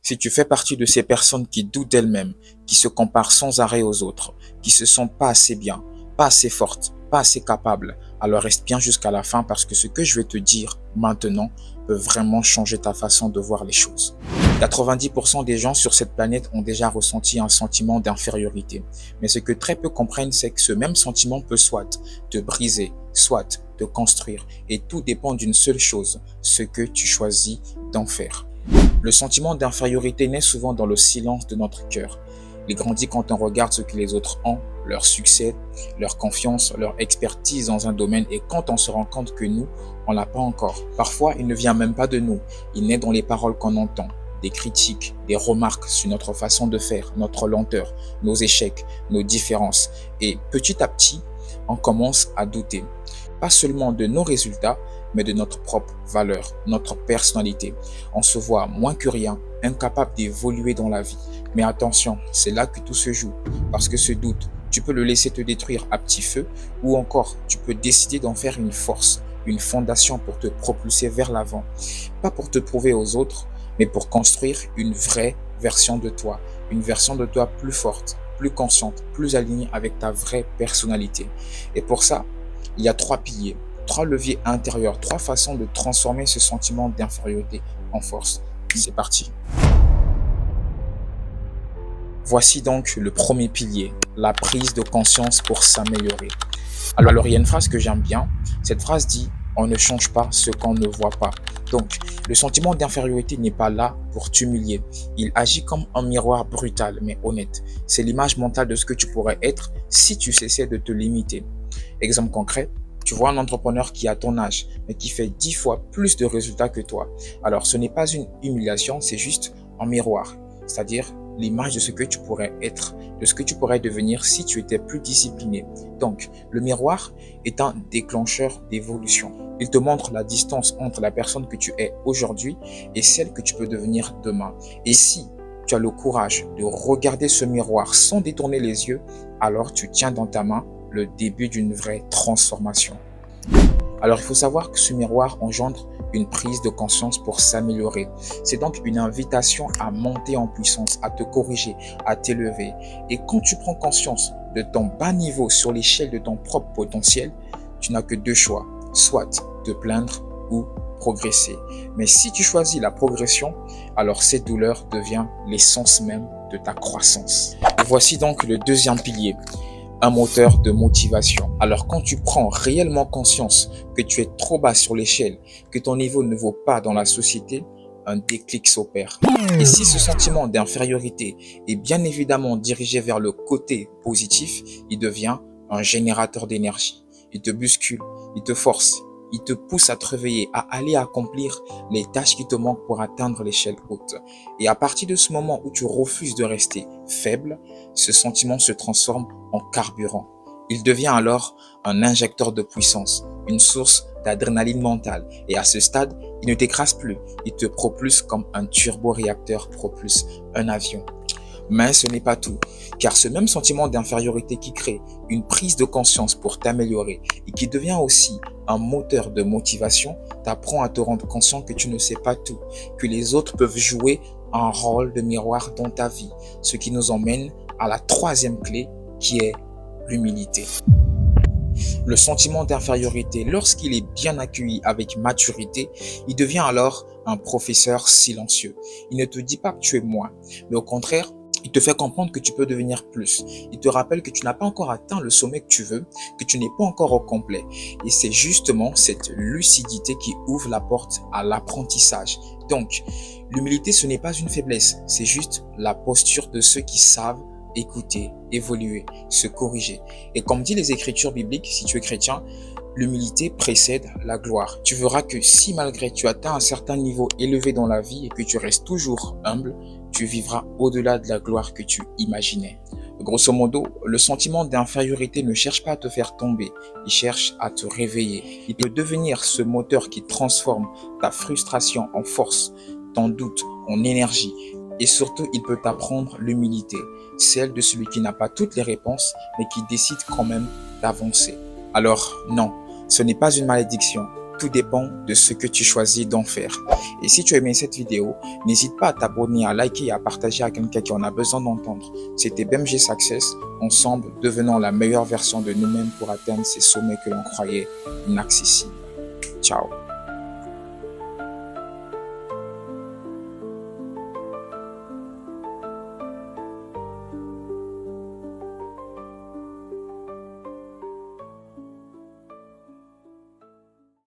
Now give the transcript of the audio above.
Si tu fais partie de ces personnes qui doutent d'elles-mêmes, qui se comparent sans arrêt aux autres, qui se sentent pas assez bien, pas assez fortes, pas assez capables, alors reste bien jusqu'à la fin parce que ce que je vais te dire maintenant peut vraiment changer ta façon de voir les choses. 90% des gens sur cette planète ont déjà ressenti un sentiment d'infériorité. Mais ce que très peu comprennent, c'est que ce même sentiment peut soit te briser, soit te construire. Et tout dépend d'une seule chose, ce que tu choisis d'en faire. Le sentiment d'infériorité naît souvent dans le silence de notre cœur. Il grandit quand on regarde ce que les autres ont, leur succès, leur confiance, leur expertise dans un domaine et quand on se rend compte que nous, on l'a pas encore. Parfois, il ne vient même pas de nous, il naît dans les paroles qu'on entend, des critiques, des remarques sur notre façon de faire, notre lenteur, nos échecs, nos différences. Et petit à petit, on commence à douter. Pas seulement de nos résultats, mais de notre propre valeur, notre personnalité. On se voit moins que rien, incapable d'évoluer dans la vie. Mais attention, c'est là que tout se joue. Parce que ce doute, tu peux le laisser te détruire à petit feu, ou encore tu peux décider d'en faire une force, une fondation pour te propulser vers l'avant. Pas pour te prouver aux autres, mais pour construire une vraie version de toi. Une version de toi plus forte, plus consciente, plus alignée avec ta vraie personnalité. Et pour ça, il y a 3 piliers, 3 leviers intérieurs, 3 façons de transformer ce sentiment d'infériorité en force. C'est parti. Voici donc le premier pilier, la prise de conscience pour s'améliorer. Alors, il y a une phrase que j'aime bien. Cette phrase dit « On ne change pas ce qu'on ne voit pas ». Donc, le sentiment d'infériorité n'est pas là pour t'humilier. Il agit comme un miroir brutal mais honnête. C'est l'image mentale de ce que tu pourrais être si tu cessais de te limiter. Exemple concret, tu vois un entrepreneur qui a ton âge, mais qui fait 10 fois plus de résultats que toi. Alors, ce n'est pas une humiliation, c'est juste un miroir. C'est-à-dire l'image de ce que tu pourrais être, de ce que tu pourrais devenir si tu étais plus discipliné. Donc, le miroir est un déclencheur d'évolution. Il te montre la distance entre la personne que tu es aujourd'hui et celle que tu peux devenir demain. Et si tu as le courage de regarder ce miroir sans détourner les yeux, alors tu tiens dans ta main le début d'une vraie transformation. Alors, il faut savoir que ce miroir engendre une prise de conscience pour s'améliorer. C'est donc une invitation à monter en puissance, à te corriger, à t'élever. Et quand tu prends conscience de ton bas niveau sur l'échelle de ton propre potentiel, tu n'as que 2 choix, soit te plaindre ou progresser. Mais si tu choisis la progression, alors cette douleur devient l'essence même de ta croissance. Voici donc le deuxième pilier. Un moteur de motivation. Alors quand tu prends réellement conscience que tu es trop bas sur l'échelle, que ton niveau ne vaut pas dans la société, un déclic s'opère. Et si ce sentiment d'infériorité est bien évidemment dirigé vers le côté positif, il devient un générateur d'énergie. Il te bouscule, il te force, il te pousse à te réveiller, à aller accomplir les tâches qui te manquent pour atteindre l'échelle haute. Et à partir de ce moment où tu refuses de rester faible, ce sentiment se transforme en carburant. Il devient alors un injecteur de puissance, une source d'adrénaline mentale. Et à ce stade, il ne t'écrase plus, il te propulse comme un turboréacteur propulse un avion. Mais ce n'est pas tout, car ce même sentiment d'infériorité qui crée une prise de conscience pour t'améliorer et qui devient aussi un moteur de motivation t'apprend à te rendre conscient que tu ne sais pas tout, que les autres peuvent jouer un rôle de miroir dans ta vie, ce qui nous emmène à la 3e clé qui est l'humilité. Le sentiment d'infériorité, lorsqu'il est bien accueilli avec maturité, il devient alors un professeur silencieux. Il ne te dit pas que tu es moins, mais au contraire, il te fait comprendre que tu peux devenir plus. Il te rappelle que tu n'as pas encore atteint le sommet que tu veux, que tu n'es pas encore au complet. Et c'est justement cette lucidité qui ouvre la porte à l'apprentissage. Donc, l'humilité, ce n'est pas une faiblesse, c'est juste la posture de ceux qui savent écouter, évoluer, se corriger. Et comme dit les Écritures bibliques, si tu es chrétien, l'humilité précède la gloire. Tu verras que si malgré tu atteins un certain niveau élevé dans la vie et que tu restes toujours humble, tu vivras au-delà de la gloire que tu imaginais. Grosso modo, le sentiment d'infériorité ne cherche pas à te faire tomber, il cherche à te réveiller. Il peut devenir ce moteur qui transforme ta frustration en force, ton doute en énergie. Et surtout, il peut t'apprendre l'humilité, celle de celui qui n'a pas toutes les réponses, mais qui décide quand même d'avancer. Alors non, ce n'est pas une malédiction, Tout dépend de ce que tu choisis d'en faire. Et si tu as aimé cette vidéo, n'hésite pas à t'abonner, à liker et à partager à quelqu'un qui en a besoin d'entendre. C'était BMG Success. Ensemble, devenons la meilleure version de nous-mêmes pour atteindre ces sommets que l'on croyait inaccessibles. Ciao.